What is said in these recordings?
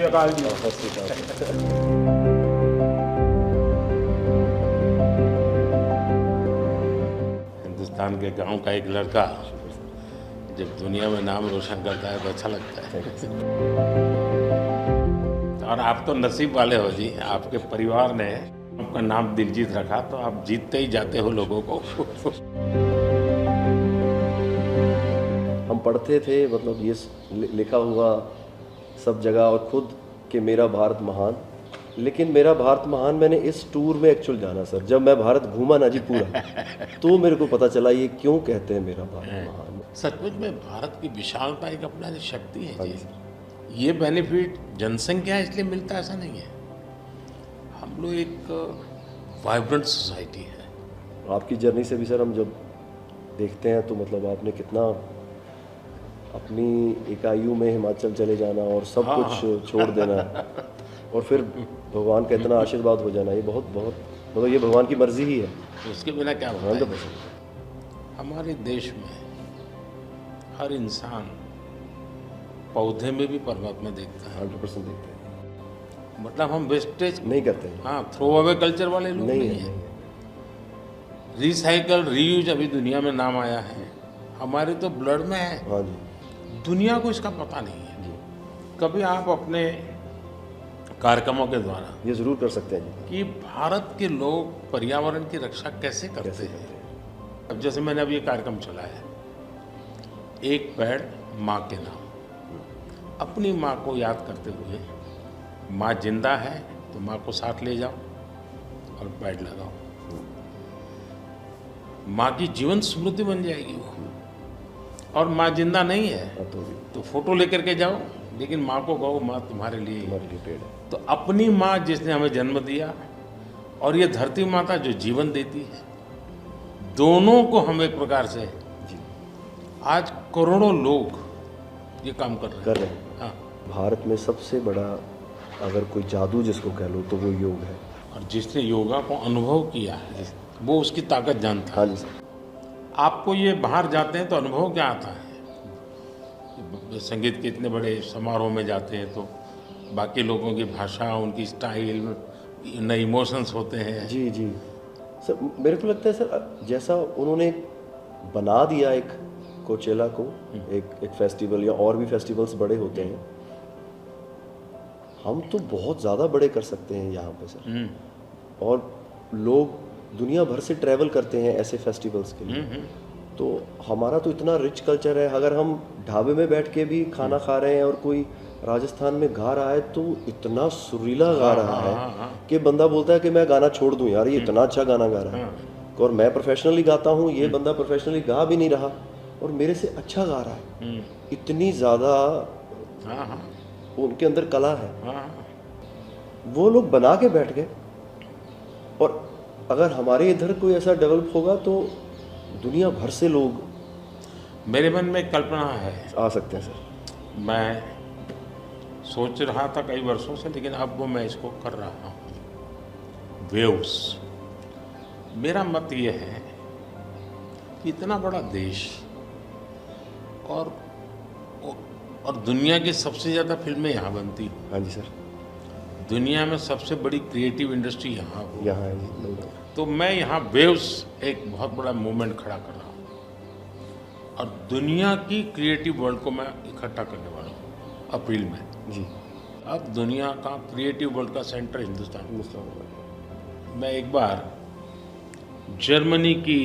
अकाल जी। सत श्री अकाल। हिंदुस्तान के गांव का एक लड़का जब दुनिया में नाम रोशन करता है तो अच्छा लगता है। और आप तो नसीब वाले हो जी, आपके परिवार ने आपका नाम दिलजीत रखा तो आप जीतते ही जाते हो लोगों को। हम पढ़ते थे, मतलब ये लिखा हुआ सब जगह और खुद कि मेरा भारत महान, लेकिन मेरा भारत महान मैंने इस टूर में एक्चुअल जाना सर। जब मैं भारत घूमा ना जी पूरा, तो मेरे को पता चला ये क्यों कहते हैं मेरा भारत महान। सचमुच में भारत की विशालता एक अपना शक्ति है हाँ जी। जी सर। ये बेनिफिट जनसंख्या है इसलिए मिलता है ऐसा नहीं है। हम लोग एक वाइब्रेंट सोसाइटी है। आपकी जर्नी से भी सर हम जब देखते हैं तो मतलब आपने कितना अपनी इकाइयों में हिमाचल चले जाना और सब हाँ, कुछ छोड़ देना और फिर भगवान का इतना आशीर्वाद हो जाना, ये बहुत बहुत मतलब ये भगवान की मर्जी ही है। तो उसके बिना क्या होता है। 100%। हमारे देश में हर इंसान पौधे में भी परमात्मा देखता है। 100% देखते हैं, मतलब हम वेस्टेज नहीं करते हैं। हाँ थ्रो अवे कल्चर वाले लोग नहीं नहीं है, है। नहीं है। रिसाइकल रीयूज अभी दुनिया में नाम आया है, हमारे तो ब्लड में है। हाँ जी दुनिया को इसका पता नहीं है। जी, कभी आप अपने कार्यक्रमों के द्वारा ये ज़रूर कर सकते हैं जी। कि भारत के लोग पर्यावरण की रक्षा कैसे करते कैसे हैं। करते हैं? अब जैसे मैंने अभी ये कार्यक्रम चलाया, एक पेड़ माँ के नाम, अपनी माँ को याद करते हुए, माँ जिंदा है तो माँ को साथ ले जाओ और पेड़ लगाओ। माँ की जीवन स्मृति बन जाएगी वो। और माँ जिंदा नहीं है हाँ, तो फोटो लेकर के जाओ, लेकिन माँ को कहो माँ तुम्हारे लिए ही है। हमारे लिए पेड़ है। तो अपनी माँ जिसने हमें जन्म दिया और ये धरती माता जो जीवन देती है, दोनों को हम एक प्रकार से जी आज करोड़ों लोग ये काम कर रहे हैं। कर रहे हैं। हाँ, भारत में सबसे बड़ा अगर कोई जादू जिसको कह लो तो वो योग है। और जिसने योगा को अनुभव किया है वो उसकी ताकत जानता है। हाँ जी सर। आपको ये बाहर जाते हैं तो अनुभव क्या आता है। संगीत के इतने बड़े समारोह में जाते हैं तो बाकी लोगों की भाषा, उनकी स्टाइल, नए इमोशंस होते हैं। जी जी सर, मेरे को लगता है सर जैसा उन्होंने बना दिया एक कोचेला को, एक फेस्टिवल या और भी फेस्टिवल्स बड़े होते हैं, हम तो बहुत ज़्यादा बड़े कर सकते हैं यहाँ पे सर। और लोग दुनिया भर से ट्रैवल करते हैं ऐसे फेस्टिवल्स के लिए। तो हमारा तो इतना रिच कल्चर है, अगर हम ढाबे में बैठ के भी खाना खा रहे हैं और कोई राजस्थान में गा रहा है तो इतना सुरीला गा रहा है कि बंदा बोलता है कि मैं गाना छोड़ दूं यार, ये इतना अच्छा गाना गा रहा है। और मैं प्रोफेशनली गाता हूँ, ये बंदा प्रोफेशनली गा भी नहीं रहा और मेरे से अच्छा गा रहा है। इतनी ज़्यादा उनके अंदर कला है। वो लोग बना के बैठ गए। और अगर हमारे इधर कोई ऐसा डेवलप होगा तो दुनिया भर से लोग, मेरे मन में एक कल्पना है, आ सकते हैं सर। मैं सोच रहा था कई वर्षों से, लेकिन अब वो मैं इसको कर रहा हूँ। वेव्स, मेरा मत ये है कि इतना बड़ा देश और दुनिया की सबसे ज़्यादा फिल्में यहाँ बनती हैं। हाँ जी सर। दुनिया में सबसे बड़ी क्रिएटिव इंडस्ट्री यहाँ हो। यहाँ है जी, बिल्कुल। तो मैं यहाँ वेव्स एक बहुत बड़ा मूवमेंट खड़ा कर रहा हूँ और दुनिया की क्रिएटिव वर्ल्ड को मैं इकट्ठा करने वाला हूँ अप्रैल में जी। अब दुनिया का क्रिएटिव वर्ल्ड का सेंटर हिंदुस्तान। मैं एक बार जर्मनी की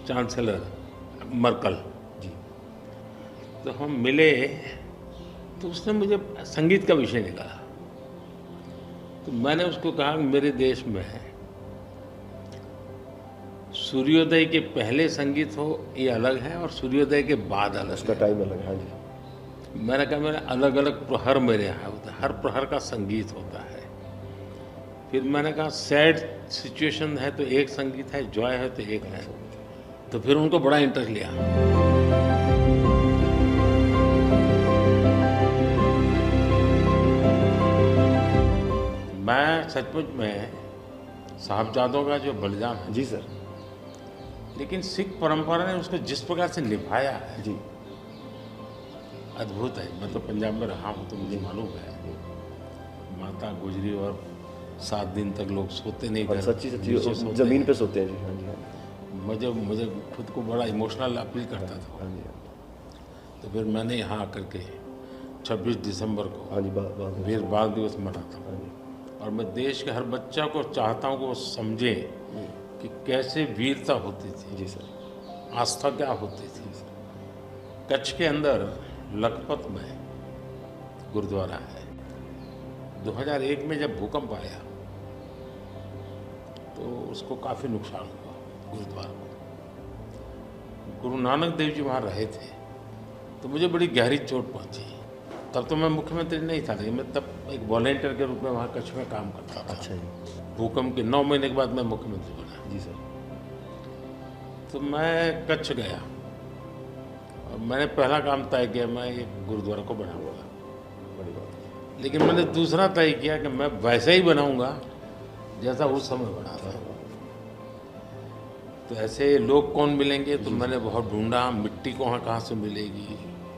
चांसलर मर्कल जी। तो हम मिले तो उसने मुझे संगीत का विषय निकाला। तो मैंने उसको कहा कि मेरे देश में सूर्योदय के पहले संगीत हो ये अलग है और सूर्योदय के बाद अलग उसका है। टाइम अलग है। हाँ जी। मैंने कहा मेरे अलग अलग प्रहर मेरे यहाँ होता है, हर प्रहर का संगीत होता है। फिर मैंने कहा सैड सिचुएशन है तो एक संगीत है, जॉय है तो एक है। तो फिर उनको बड़ा इंटरेस्ट लिया। मैं सचमुच में साहबजादों का जो बलिदान है, जी सर। लेकिन सिख परंपरा ने उसको जिस प्रकार से निभाया है, जी। अद्भुत है। मैं तो पंजाब में रहा हूँ तो मुझे मालूम है, माता गुजरी और 7 दिन तक लोग सोते नहीं और घर, सच्ची नीचे सच्ची सोते ज़मीन हैं। पे सोते हैं जी। हाँ जी, हाँ जी, मुझे खुद को बड़ा इमोशनल अपील करता था। हाँ जी, हाँ जी। तो फिर मैंने यहाँ आकर के 26 दिसंबर को हाँ जी, बात वीर बाल दिवस मनाता हूँ। हाँ जी, और मैं देश के हर बच्चा को चाहता हूँ कि वो समझे कि कैसे वीरता होती थी, जी सर। आस्था क्या होती थी। कच्छ के अंदर लखपत में गुरुद्वारा है। 2001 में जब भूकंप आया तो उसको काफ़ी नुकसान हुआ गुरुद्वारा को। गुरु नानक देव जी वहाँ रहे थे तो मुझे बड़ी गहरी चोट पहुँची। तब तो मैं मुख्यमंत्री नहीं था, लेकिन मैं तब एक वॉलेंटियर के रूप में वहाँ कच्छ में काम करता था। अच्छा जी। भूकंप के 9 महीने के बाद मैं मुख्यमंत्री बना। जी सर। तो मैं कच्छ गया और मैंने पहला काम तय किया, मैं एक गुरुद्वारा को बनाऊंगा। बड़ी बात। लेकिन मैंने दूसरा तय किया कि मैं वैसे ही बनाऊंगा जैसा उस समय बना था। तो ऐसे लोग कौन मिलेंगे, तो मैंने बहुत ढूंढा मिट्टी कहाँ से मिलेगी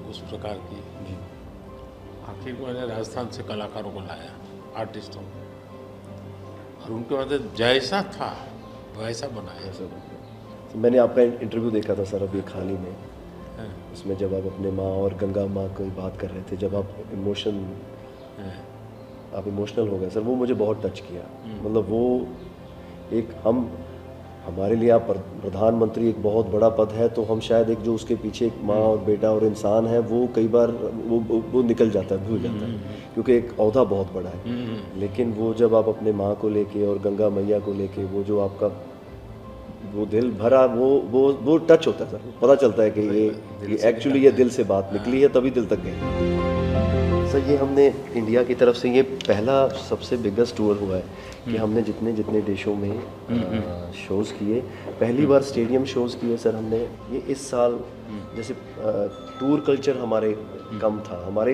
उस प्रकार की। जी। आखिर को मैंने राजस्थान से कलाकारों को लाया, आर्टिस्टों को, और उनके मदद जैसा था वैसा बनाया। ऐसा तो मैंने आपका इंटरव्यू देखा था सर अभी हाल ही में। हाँ, उसमें जब आप अपने माँ और गंगा माँ की बात कर रहे थे, जब आप हाँ, इमोशनल हो गए सर, वो मुझे बहुत टच किया। मतलब वो एक हमारे लिए आप प्रधानमंत्री एक बहुत बड़ा पद है, तो हम शायद एक जो उसके पीछे एक माँ और बेटा और इंसान है, वो कई बार वो निकल जाता है, भूल जाता है, क्योंकि एक ओहदा बहुत बड़ा है। लेकिन वो जब आप अपने माँ को लेके और गंगा मैया को लेके, वो जो आपका वो दिल भरा, वो टच होता है सर। पता चलता है कि ये एक्चुअली ये दिल से बात निकली है, तभी दिल तक गई। सर ये हमने इंडिया की तरफ से ये पहला सबसे बिगेस्ट टूर हुआ है कि हमने जितने देशों में शोज़ किए, पहली बार स्टेडियम शोज़ किए सर हमने। ये इस साल जैसे टूर कल्चर हमारे कम था हमारे।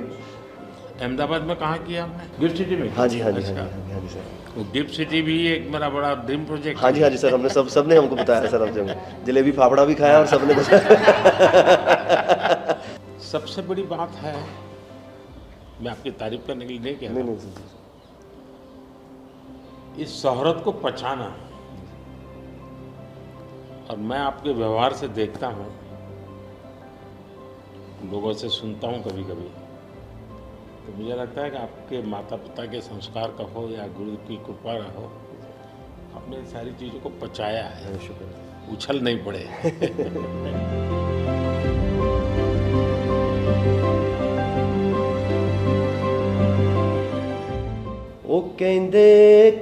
अहमदाबाद में कहाँ किया आपने? गिफ्ट सिटी में? हाँ जी, हाँ जी, अच्छा। हाँ जी, हाँ जी सर। वो गिफ्ट सिटी भी एक मेरा बड़ा ड्रीम प्रोजेक्ट हाँ जी, हाँ जी सर, हमने सबने हमको बताया सर, हमसे जलेबी फाफड़ा भी खाया और सबने बताया। सबसे बड़ी बात है, मैं आपकी तारीफ करने के लिए नहीं कह रहा, नहीं सर। इस शोहरत को पहचाना। और मैं आपके व्यवहार से देखता हूँ, लोगों से सुनता हूँ कभी कभी, तो मुझे लगता है कि आपके माता पिता के संस्कार का हो या गुरु की कृपा का हो, आपने इन सारी चीज़ों को पचाया है, शुक्र। उछल नहीं पड़े। ਉਹ ਕਹਿੰਦੇ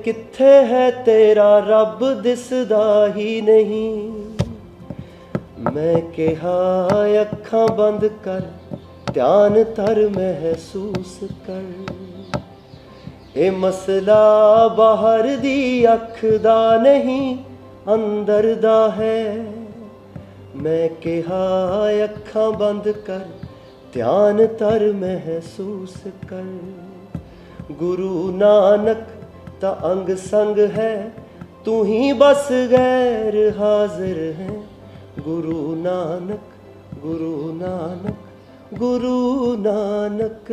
ਕਿੱਥੇ ਹੈ ਤੇਰਾ ਰੱਬ ਦਿਸਦਾ ਹੀ ਨਹੀਂ। ਮੈਂ ਕਿਹਾ ਅੱਖਾਂ ਬੰਦ ਕਰ, ਧਿਆਨ ਧਰ ਮਹਿਸੂਸ ਕਰ। ਇਹ ਮਸਲਾ ਬਾਹਰ ਦੀ ਅੱਖ ਦਾ ਨਹੀਂ, ਅੰਦਰ ਦਾ ਹੈ। ਮੈਂ ਕਿਹਾ ਅੱਖਾਂ ਬੰਦ ਕਰ, ਧਿਆਨ ਧਰ ਮਹਿਸੂਸ ਕਰ। गुरु नानक ता अंग संग है, तू ही बस गैर हाजिर है। गुरु नानक, गुरु नानक, गुरु नानक।